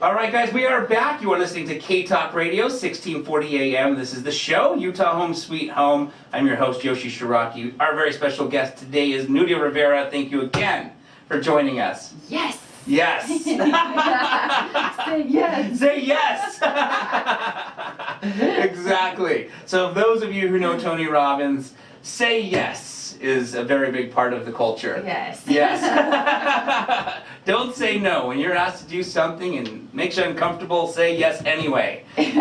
All right, guys, we are back. You are listening to K-Talk Radio, 1640 AM. This is the show, Utah Home Sweet Home. I'm your host, Yoshi Shiraki. Our very special guest today is Nudia Rivera. Thank you again for joining us. Yes. Yes. Say yes. Say yes. Exactly. So those of you who know Tony Robbins, say yes is a very big part of the culture. Yes. Yes. Don't say no. When you're asked to do something and makes you uncomfortable, say yes anyway. Say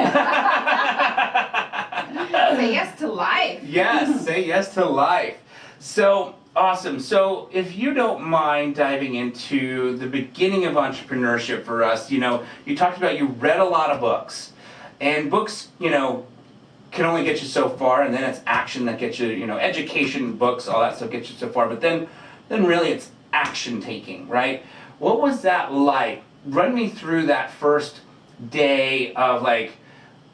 yes to life. Yes, say yes to life. So, awesome. So, if you don't mind diving into the beginning of entrepreneurship for us, you talked about you read a lot of books. And books, can only get you so far, and then it's action that gets you, education, books, all that stuff gets you so far. But then really it's action taking, right? What was that like? Run me through that first day of like,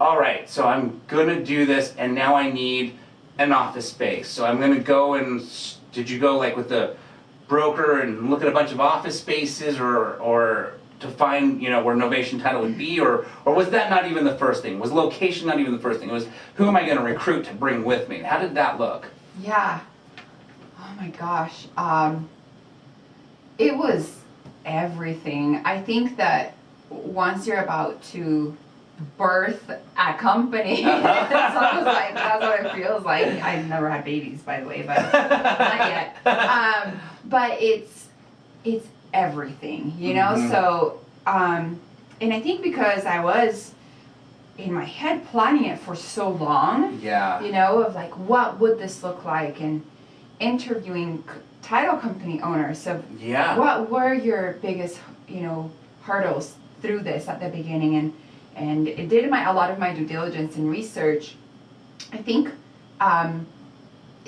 all right, so I'm gonna do this, and now I need an office space. So I'm gonna go and, did you go like with the broker and look at a bunch of office spaces, or to find, where Novation Title would be, or was that not even the first thing? Was location not even the first thing? It was, who am I gonna recruit to bring with me? How did that look? Yeah. Oh my gosh. It was everything. I think that once you're about to birth a company, that's what it feels like. I've never had babies, by the way, but not yet. But it's everything, Mm-hmm. So, and I think because I was in my head planning it for so long, Yeah. of like, what would this look like, and interviewing title company owners of what were your biggest, hurdles through this at the beginning, and it did a lot of my due diligence and research. I think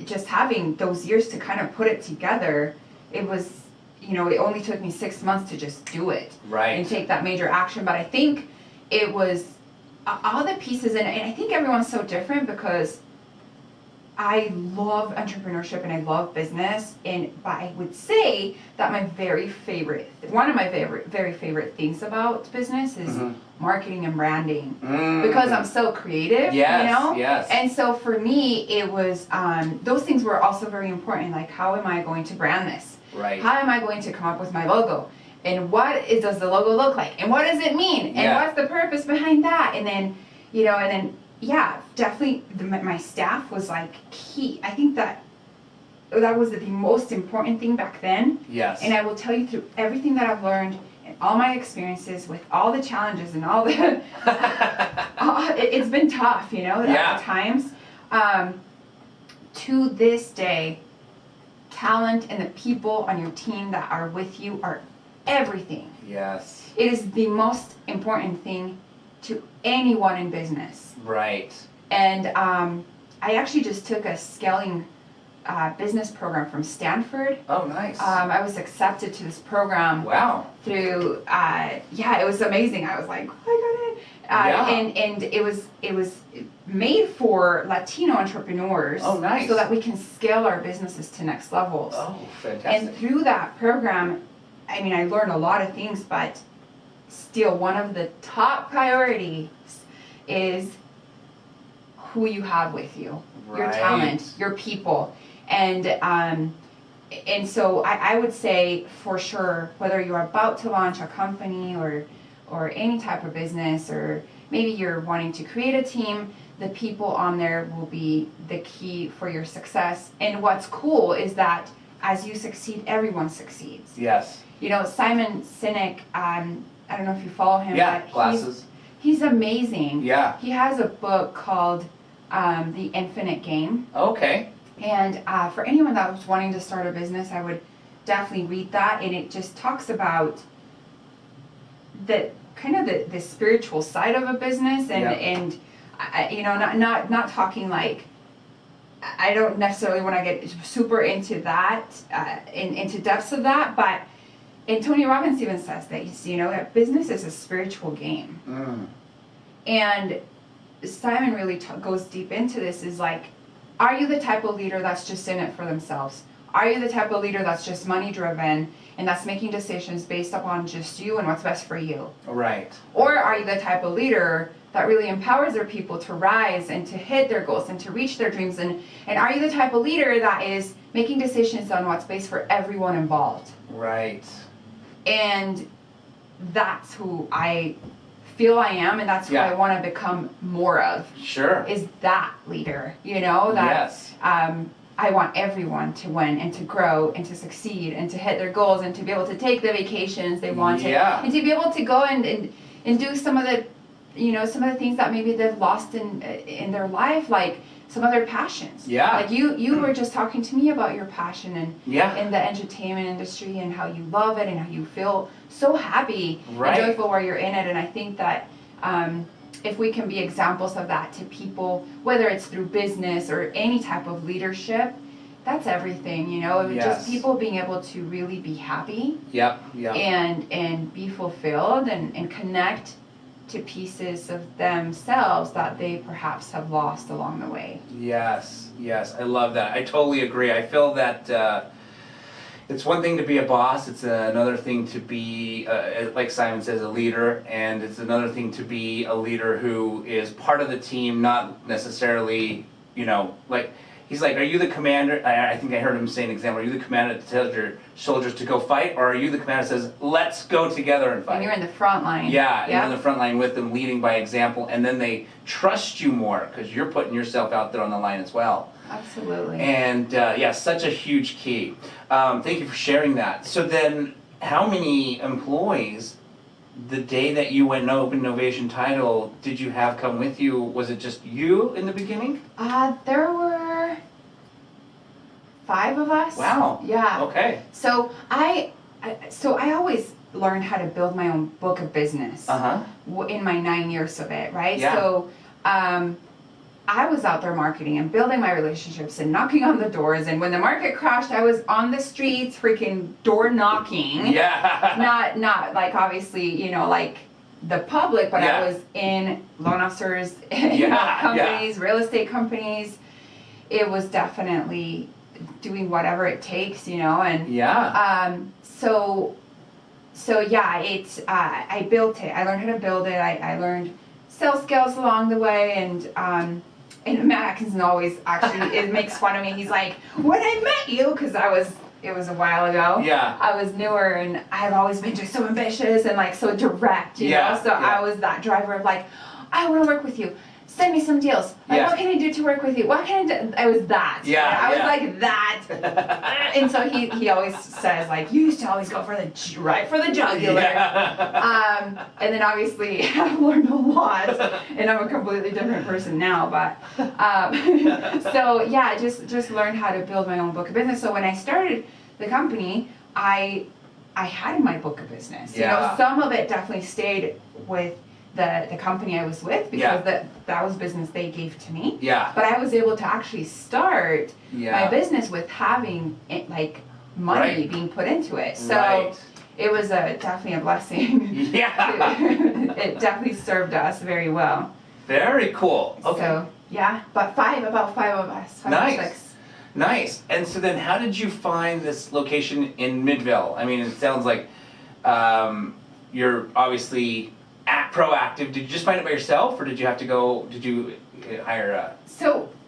just having those years to kind of put it together, it was, it only took me 6 months to just do it. Right. And take that major action. But I think it was all the pieces, and I think everyone's so different because I love entrepreneurship and I love business, but I would say that one of my very favorite things about business is marketing and branding, because I'm so creative, Yes. And so for me, it was, those things were also very important, like how am I going to brand this? Right. How am I going to come up with my logo? And does the logo look like? And what does it mean? And what's the purpose behind that? And then, definitely my staff was like key. I think that was the most important thing back then. Yes. And I will tell you, through everything that I've learned and all my experiences with all the challenges and all the, it's been tough, at times. To this day, talent and the people on your team that are with you are everything. Yes. It is the most important thing to anyone in business. Right. And I actually just took a scaling business program from Stanford. Oh, nice. I was accepted to this program. Wow. Through, it was amazing. I was like, oh, I got it. And it was made for Latino entrepreneurs. Oh, nice. So that we can scale our businesses to next levels. Oh, fantastic. And through that program, I learned a lot of things, but still one of the top priorities is who you have with you, your talent, your people. And so I would say for sure, whether you're about to launch a company or any type of business, or maybe you're wanting to create a team, the people on there will be the key for your success. And what's cool is that as you succeed, everyone succeeds. Yes. Simon Sinek, I don't know if you follow him, but glasses. He's amazing. Yeah. He has a book called The Infinite Game. Okay. And for anyone that was wanting to start a business, I would definitely read that. And it just talks about the spiritual side of a business, and not talking like, I don't necessarily want to get super into that, into depths of that, but, and Tony Robbins even says that, business is a spiritual game. And Simon really goes deep into this, is like, are you the type of leader that's just in it for themselves? Are you the type of leader that's just money driven and that's making decisions based upon just you and what's best for you? Right. Or are you the type of leader that really empowers their people to rise and to hit their goals and to reach their dreams? And are you the type of leader that is making decisions on what's best for everyone involved? Right. And that's who I feel I am, and that's who I want to become more of. Sure. Is that leader, you know? That, yes. I want everyone to win and to grow and to succeed and to hit their goals and to be able to take the vacations they want to, and to be able to go and do some of the, you know, some of the things that maybe they've lost in their life, like some of their passions. Yeah. Like you were just talking to me about your passion and Yeah. in the entertainment industry and how you love it and how you feel so happy Right. and joyful while you're in it. And I think that if we can be examples of that to people, whether it's through business or any type of leadership, that's everything, you know. Yes. Just people being able to really be happy. Yep. Yep. And be fulfilled and connect to pieces of themselves that they perhaps have lost along the way. Yes. Yes. I love that. I totally agree. I feel that it's one thing to be a boss. It's another thing to be, like Simon says, a leader. And it's another thing to be a leader who is part of the team, not necessarily, you know, like, he's like, are you the commander? I think I heard him say an example. Are you the commander that tells your soldiers to go fight? Or are you the commander that says, let's go together and fight? And you're in the front line. Yeah, you're in the front line with them, leading by example. And then they trust you more because you're putting yourself out there on the line as well. Absolutely. And yeah, such a huge key. Thank you for sharing that. So then, how many employees, the day that you went Open Novation Title, did you have come with you? Was it just you in the beginning? There were 5 of us. Wow. Yeah. Okay. So I always learned how to build my own book of business in my 9 years of it, right? Yeah. So I was out there marketing and building my relationships and knocking on the doors. And when the market crashed, I was on the streets, freaking door knocking. Yeah. Not like obviously, you know, like the public, but I was in loan officers, companies, real estate companies. It was definitely doing whatever it takes, you know, and so yeah, it's I built it. I learned how to build it. I learned sales skills along the way, and Matt Atkinson always actually it makes fun of me. He's like, when I met you, because it was a while ago. Yeah. I was newer, and I've always been just so ambitious and like so direct, you know. So I was that driver of like, I want to work with you. Send me some deals. Like, what can I do to work with you? What can I do? I was that. Yeah. I was like that. And so he always says like, you used to always go for the jugular. And then obviously I've learned a lot, and I'm a completely different person now. But so yeah, just learned how to build my own book of business. So when I started the company, I had my book of business. You know, some of it definitely stayed with the company I was with, because that was business they gave to me. Yeah. But I was able to actually start my business with having it, like money being put into it. So it was definitely a blessing. Yeah. It definitely served us very well. Very cool. Okay. So yeah, but about five of us. 5 or 6. Nice. And so then how did you find this location in Midville? I mean, it sounds like you're obviously proactive. Did you just find it by yourself, or did you hire a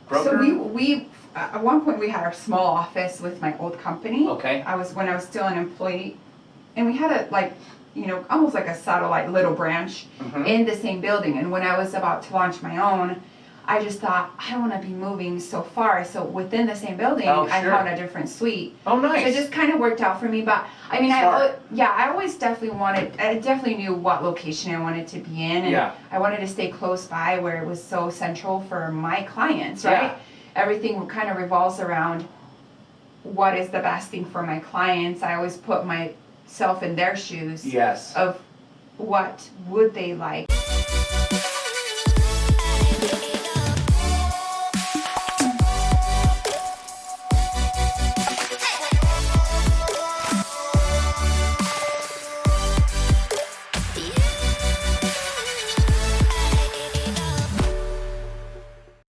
broker? So we at one point we had our small office with my old company. Okay. When I was still an employee, and we had almost like a satellite little branch in the same building. And when I was about to launch my own, I just thought, I don't want to be moving so far. So within the same building, I found a different suite. Oh, nice. So it just kind of worked out for me. But I mean, I definitely knew what location I wanted to be in. And I wanted to stay close by where it was so central for my clients, right? Yeah. Everything kind of revolves around what is the best thing for my clients. I always put myself in their shoes. Yes. Of what would they like.